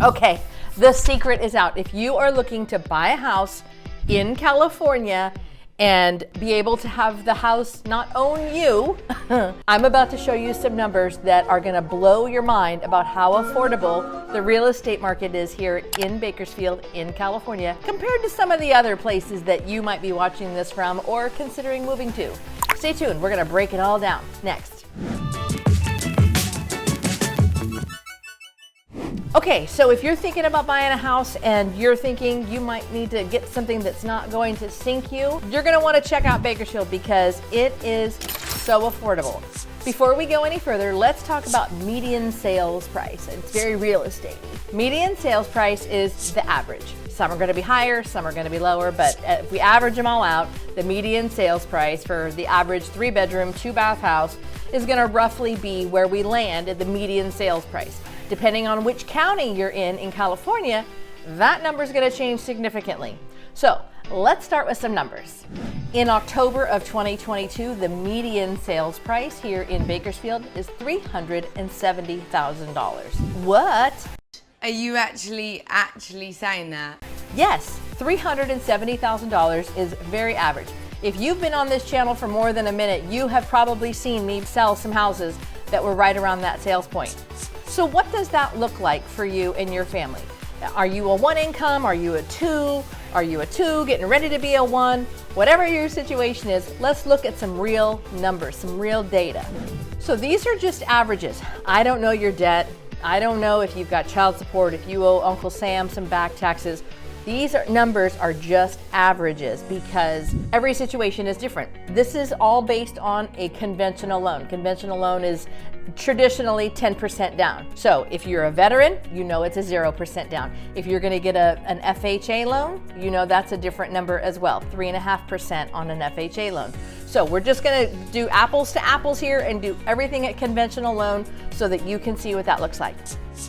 Okay, the secret is out. If you are looking to buy a house in California and be able to have the house not own you, I'm about to show you some numbers that are gonna blow your mind about how affordable the real estate market is here in Bakersfield in California compared to some of the other places that you might be watching this from or considering moving to. Stay tuned, we're gonna break it all down next. Okay, so if you're thinking about buying a house and you're thinking you might need to get something that's not going to sink you, you're gonna wanna check out Bakersfield because it is so affordable. Before we go any further, let's talk about median sales price. It's very real estate. Median sales price is the average. Some are gonna be higher, some are gonna be lower, but if we average them all out, the median sales price for the average 3-bedroom, 2-bath house is gonna roughly be where we land at the median sales price. Depending on which county you're in California, that number is going to change significantly. So let's start with some numbers. In October of 2022, the median sales price here in Bakersfield is $370,000. What? Are you actually saying that? Yes, $370,000 is very average. If you've been on this channel for more than a minute, you have probably seen me sell some houses that were right around that sales point. So what does that look like for you and your family? Are you a 1 income? Are you a 2? Are you a 2 getting ready to be a 1? Whatever your situation is, let's look at some real numbers, some real data. So these are just averages. I don't know your debt. I don't know if you've got child support, if you owe Uncle Sam some back taxes. These numbers are just averages because every situation is different. This is all based on a conventional loan. Conventional loan is traditionally 10% down. So if you're a veteran, you know it's a 0% down. If you're gonna get an FHA loan, you know that's a different number as well, 3.5% on an FHA loan. So we're just gonna do apples to apples here and do everything at conventional loan so that you can see what that looks like.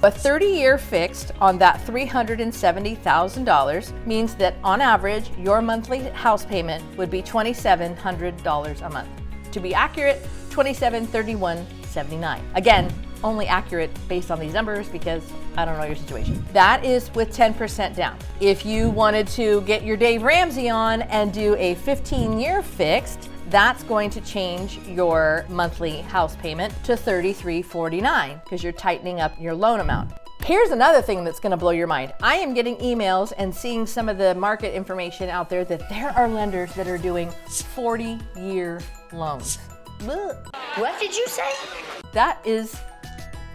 A 30-year fixed on that $370,000 means that on average, your monthly house payment would be $2,700 a month. To be accurate, $2,731.79. Again, only accurate based on these numbers because I don't know your situation. That is with 10% down. If you wanted to get your Dave Ramsey on and do a 15-year fixed, that's going to change your monthly house payment to $33.49 because you're tightening up your loan amount. Here's another thing that's going to blow your mind. I am getting emails and seeing some of the market information out there that there are lenders that are doing 40-year loans. Ugh. What did you say? That is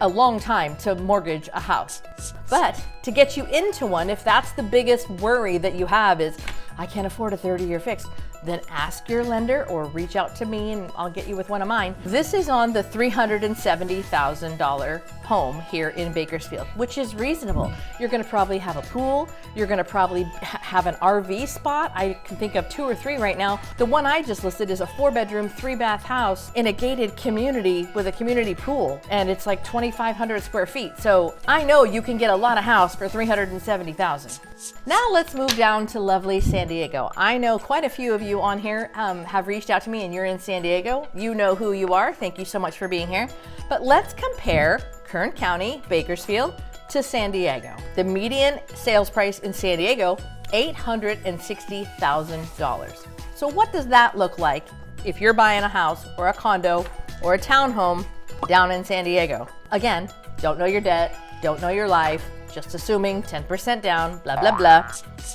a long time to mortgage a house. But to get you into one, if that's the biggest worry that you have is, I can't afford a 30-year fix, then ask your lender or reach out to me and I'll get you with one of mine. This is on the $370,000 home here in Bakersfield, which is reasonable. You're gonna probably have a pool. You're gonna probably have an RV spot. I can think of 2 or 3 right now. The one I just listed is a 4-bedroom, 3-bath house in a gated community with a community pool, and it's like 2,500 square feet. So I know you can get a lot of house for $370,000. Now let's move down to lovely San Diego. I know quite a few of you on here have reached out to me and you're in San Diego. You know who you are. Thank you so much for being here. But let's compare Kern County, Bakersfield to San Diego. The median sales price in San Diego, $860,000. So what does that look like if you're buying a house or a condo or a townhome down in San Diego? Again, don't know your debt, don't know your life, just assuming 10% down, blah, blah, blah.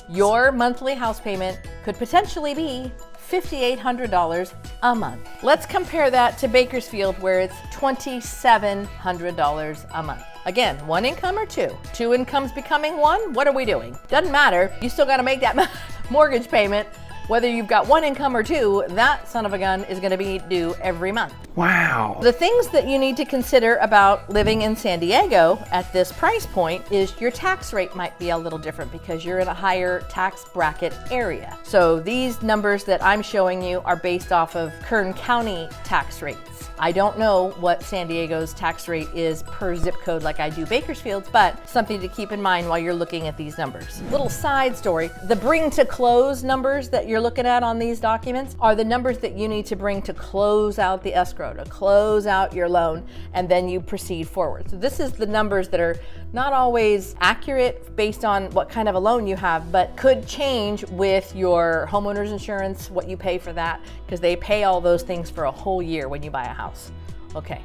Your monthly house payment could potentially be $5,800 a month. Let's compare that to Bakersfield where it's $2,700 a month. Again, 1 income or 2? 2 incomes becoming 1? What are we doing? Doesn't matter. You still got to make that mortgage payment. Whether you've got 1 income or 2, that son of a gun is going to be due every month. Wow. The things that you need to consider about living in San Diego at this price point is your tax rate might be a little different because you're in a higher tax bracket area. So these numbers that I'm showing you are based off of Kern County tax rates. I don't know what San Diego's tax rate is per zip code like I do Bakersfield's, but something to keep in mind while you're looking at these numbers. Little side story, the bring to close numbers that you're looking at on these documents are the numbers that you need to bring to close out the escrow. escrow to close out your loan, and then you proceed forward. So this is the numbers that are not always accurate based on what kind of a loan you have, but could change with your homeowner's insurance, what you pay for that, because they pay all those things for a whole year when you buy a house. Okay,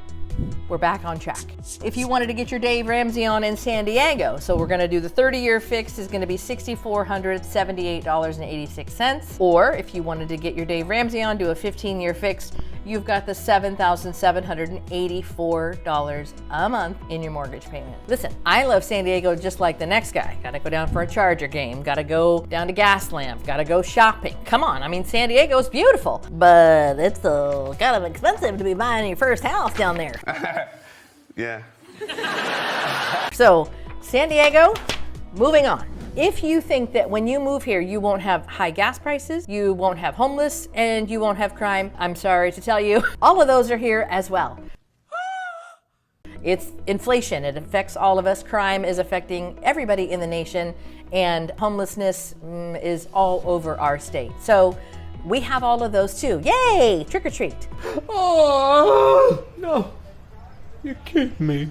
we're back on track. If you wanted to get your Dave Ramsey on in San Diego, so we're gonna do the 30-year fixed is gonna be $6,478.86. Or if you wanted to get your Dave Ramsey on, do a 15-year fixed, you've got the $7,784 a month in your mortgage payment. Listen, I love San Diego just like the next guy. Gotta go down for a Charger game, gotta go down to Gaslamp, gotta go shopping. Come on, I mean, San Diego's beautiful, but it's kind of expensive to be buying your first house down there. Yeah. So, San Diego, moving on. If you think that when you move here, you won't have high gas prices, you won't have homeless, and you won't have crime, I'm sorry to tell you, all of those are here as well. It's inflation, it affects all of us. Crime is affecting everybody in the nation, and homelessness is all over our state. So we have all of those too. Yay, trick or treat. Oh, no. You're kidding me.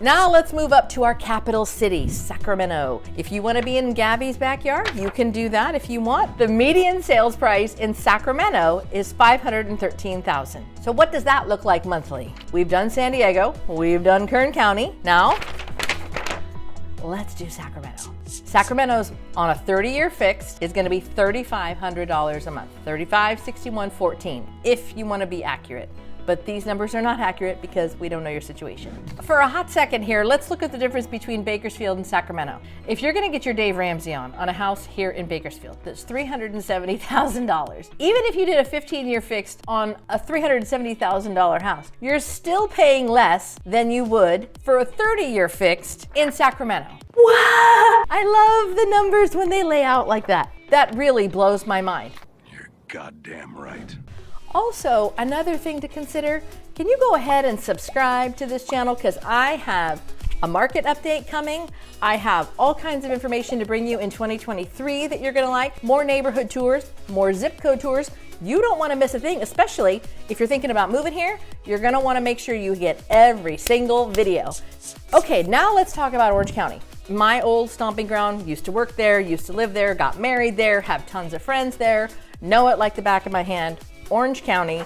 Now let's move up to our capital city, Sacramento. If you want to be in Gabby's backyard, you can do that if you want. The median sales price in Sacramento is $513,000. So what does that look like monthly? We've done San Diego, we've done Kern County. Now, let's do Sacramento. Sacramento's on a 30-year fixed is going to be $3,500 a month, $3,561.14 if you want to be accurate. But these numbers are not accurate because we don't know your situation. For a hot second here, let's look at the difference between Bakersfield and Sacramento. If you're gonna get your Dave Ramsey on a house here in Bakersfield, that's $370,000. Even if you did a 15-year fixed on a $370,000 house, you're still paying less than you would for a 30-year fixed in Sacramento. Wow! I love the numbers when they lay out like that. That really blows my mind. You're goddamn right. Also, another thing to consider, can you go ahead and subscribe to this channel? Because I have a market update coming. I have all kinds of information to bring you in 2023 that you're gonna like. More neighborhood tours, more zip code tours. You don't wanna miss a thing, especially if you're thinking about moving here. You're gonna wanna make sure you get every single video. Okay, now let's talk about Orange County. My old stomping ground, used to work there, used to live there, got married there, have tons of friends there, know it like the back of my hand. Orange County,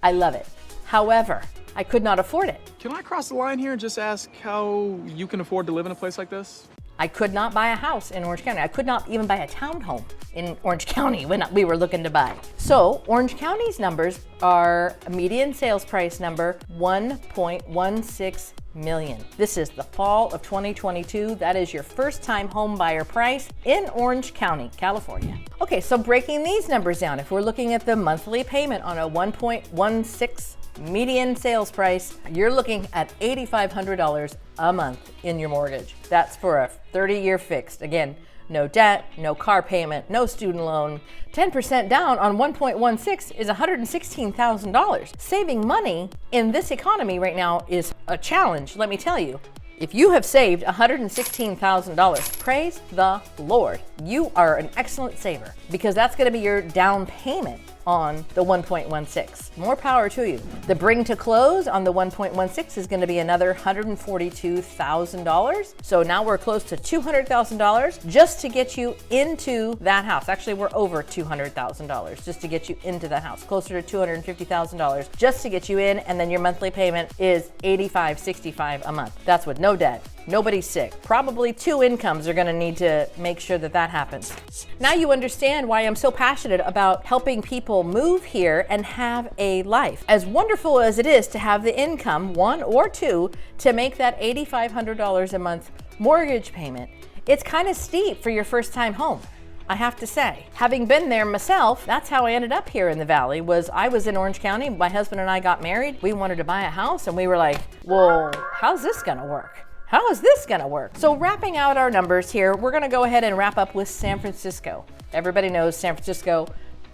I love it. However, I could not afford it. Can I cross the line here and just ask how you can afford to live in a place like this? I could not buy a house in Orange County. I could not even buy a townhome in Orange County when we were looking to buy. So Orange County's numbers are a median sales price number, 1.16 million. This is the fall of 2022. That is your first time home buyer price in Orange County, California. Okay, so breaking these numbers down, if we're looking at the monthly payment on a 1.16 median sales price, you're looking at $8,500 a month in your mortgage. That's for a 30-year fixed. Again, no debt, no car payment, no student loan. 10% down on 1.16 is $116,000. Saving money in this economy right now is a challenge, let me tell you. If you have saved $116,000, praise the Lord. You are an excellent saver because that's gonna be your down payment on the 1.16. More power to you. The bring to close on the 1.16 is going to be another $142,000. So now we're close to $200,000 just to get you into that house. Actually, we're over $200,000 just to get you into that house. Closer to $250,000 just to get you in, and then your monthly payment is $85.65 a month. That's with no debt. Nobody's sick. Probably 2 incomes are gonna need to make sure that that happens. Now you understand why I'm so passionate about helping people move here and have a life. As wonderful as it is to have the income, 1 or 2, to make that $8,500 a month mortgage payment, it's kind of steep for your first time home. I have to say, having been there myself, that's how I ended up here in the Valley. I was in Orange County, my husband and I got married, we wanted to buy a house, and we were like, well, how's this gonna work? How is this gonna work? So wrapping out our numbers here, we're gonna go ahead and wrap up with San Francisco. Everybody knows San Francisco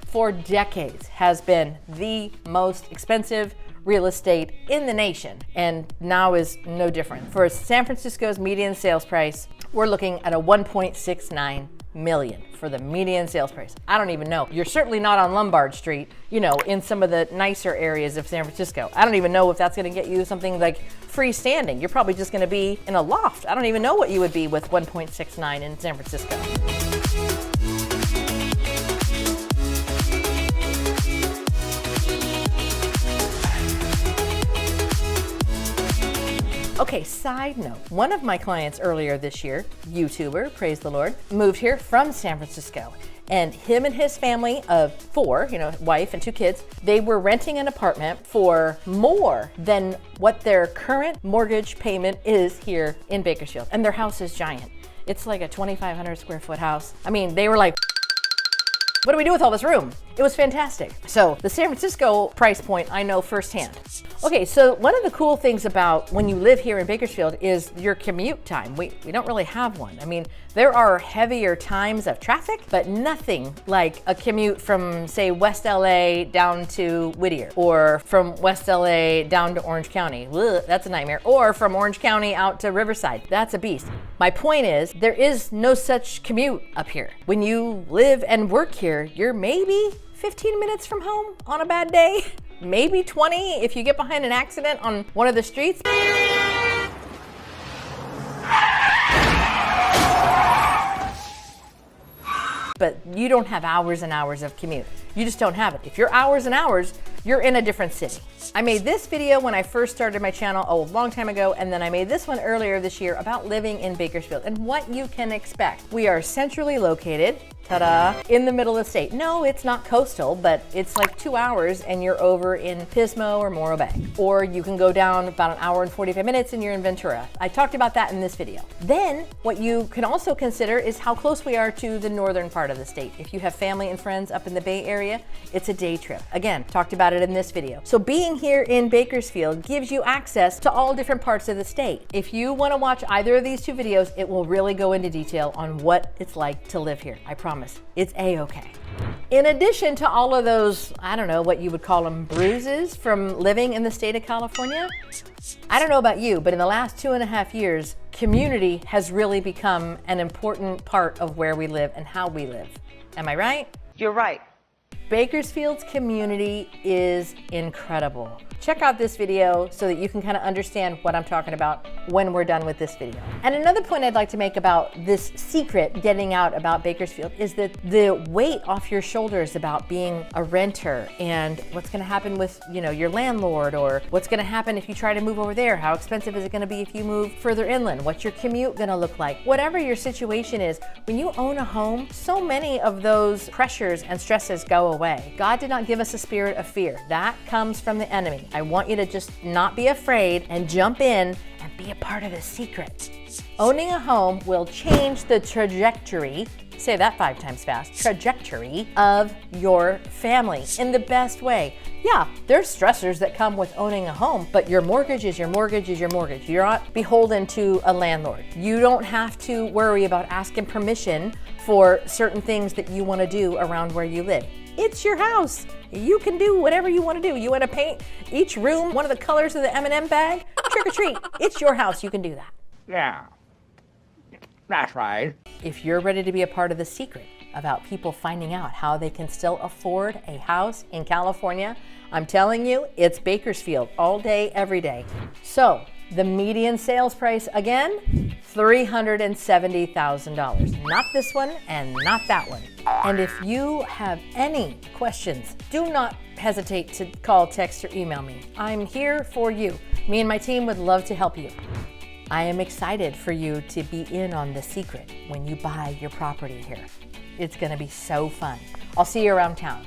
for decades has been the most expensive real estate in the nation, and now is no different. For San Francisco's median sales price, we're looking at a 1.69 million for the median sales price. I don't even know. You're certainly not on Lombard Street, you know, in some of the nicer areas of San Francisco. I don't even know if that's gonna get you something like freestanding. You're probably just gonna be in a loft. I don't even know what you would be with 1.69 in San Francisco. Okay, side note, one of my clients earlier this year, YouTuber, praise the Lord, moved here from San Francisco. And him and his family of 4, you know, wife and 2 kids, they were renting an apartment for more than what their current mortgage payment is here in Bakersfield. And their house is giant. It's like a 2,500 square foot house. I mean, they were like, what do we do with all this room? It was fantastic. So the San Francisco price point, I know firsthand. Okay, so one of the cool things about when you live here in Bakersfield is your commute time. We don't really have one. I mean, there are heavier times of traffic, but nothing like a commute from, say, West LA down to Whittier, or from West LA down to Orange County. Ugh, that's a nightmare. Or from Orange County out to Riverside. That's a beast. My point is, there is no such commute up here. When you live and work here, you're maybe 15 minutes from home on a bad day, maybe 20 if you get behind an accident on one of the streets. But you don't have hours and hours of commute. You just don't have it. If you're hours and hours, you're in a different city. I made this video when I first started my channel a long time ago, and then I made this one earlier this year about living in Bakersfield and what you can expect. We are centrally located, ta-da, in the middle of the state. No, it's not coastal, but it's like 2 hours and you're over in Pismo or Morro Bay. Or you can go down about an hour and 45 minutes and you're in Ventura. I talked about that in this video. Then what you can also consider is how close we are to the northern part of the state. If you have family and friends up in the Bay Area, it's a day trip. Again, talked about it in this video. So being here in Bakersfield gives you access to all different parts of the state. If you want to watch either of these 2 videos, it will really go into detail on what it's like to live here. I promise. It's a-okay. In addition to all of those, I don't know what you would call them, bruises from living in the state of California, I don't know about you, but in the last 2.5 years, community has really become an important part of where we live and how we live. Am I right? You're right. Bakersfield's community is incredible. Check out this video so that you can kind of understand what I'm talking about when we're done with this video. And another point I'd like to make about this secret getting out about Bakersfield is that the weight off your shoulders about being a renter and what's gonna happen with, you know, your landlord, or what's gonna happen if you try to move over there, how expensive is it gonna be if you move further inland, what's your commute gonna look like, whatever your situation is, when you own a home, so many of those pressures and stresses go away. God did not give us a spirit of fear. That comes from the enemy. I want you to just not be afraid and jump in and be a part of the secret. Owning a home will change the trajectory, say that 5 times fast, trajectory of your family in the best way. Yeah, there's stressors that come with owning a home, but your mortgage is your mortgage is your mortgage. You're not beholden to a landlord. You don't have to worry about asking permission for certain things that you want to do around where you live. It's your house. You can do whatever you want to do. You want to paint each room one of the colors of the M&M bag? Trick or treat. It's your house. You can do that. Yeah, that's right. If you're ready to be a part of the secret about people finding out how they can still afford a house in California, I'm telling you, it's Bakersfield all day, every day. So the median sales price again, $370,000. Not this one and not that one. And if you have any questions, do not hesitate to call, text, or email me. I'm here for you. Me and my team would love to help you. I am excited for you to be in on the secret when you buy your property here. It's gonna be so fun. I'll see you around town.